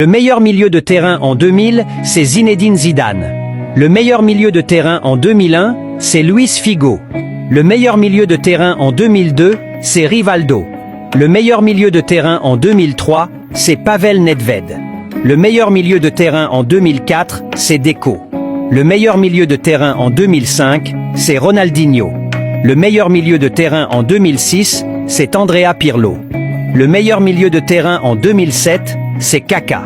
Le meilleur milieu de terrain en 2000, c'est Zinedine Zidane. Le meilleur milieu de terrain en 2001, c'est Luis Figo. Le meilleur milieu de terrain en 2002, c'est Rivaldo. Le meilleur milieu de terrain en 2003, c'est Pavel Nedved. Le meilleur milieu de terrain en 2004, c'est Deco. Le meilleur milieu de terrain en 2005, c'est Ronaldinho. Le meilleur milieu de terrain en 2006, c'est Andrea Pirlo. Le meilleur milieu de terrain en 2007, c'est Kaka.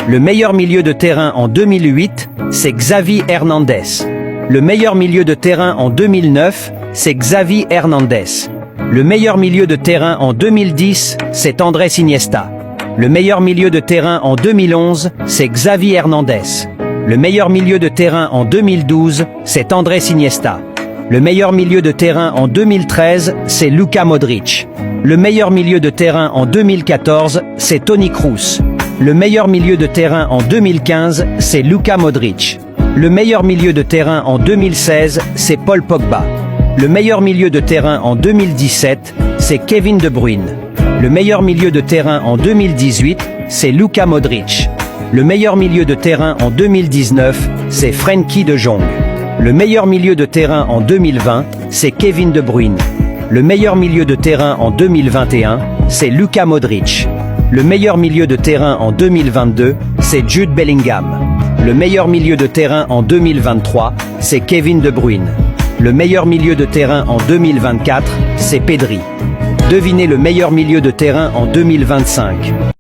Le meilleur milieu de terrain en 2008, c'est Xavi Hernandez. Le meilleur milieu de terrain en 2009, c'est Xavi Hernandez. Le meilleur milieu de terrain en 2010, c'est Andrés Iniesta. Le meilleur milieu de terrain en 2011, c'est Xavi Hernandez. Le meilleur milieu de terrain en 2012, c'est Andrés Iniesta. Le meilleur milieu de terrain en 2013, c'est Luka Modric. Le meilleur milieu de terrain en 2014, c'est Toni Kroos. Le meilleur milieu de terrain en 2015, c'est Luka Modric. Le meilleur milieu de terrain en 2016, c'est Paul Pogba. Le meilleur milieu de terrain en 2017, c'est Kevin De Bruyne. Le meilleur milieu de terrain en 2018, c'est Luka Modric. Le meilleur milieu de terrain en 2019, c'est Frenkie de Jong. Le meilleur milieu de terrain en 2020, c'est Kevin De Bruyne. Le meilleur milieu de terrain en 2021, c'est Luka Modric. Le meilleur milieu de terrain en 2022, c'est Jude Bellingham. Le meilleur milieu de terrain en 2023, c'est Kevin De Bruyne. Le meilleur milieu de terrain en 2024, c'est Pedri. Devinez le meilleur milieu de terrain en 2025.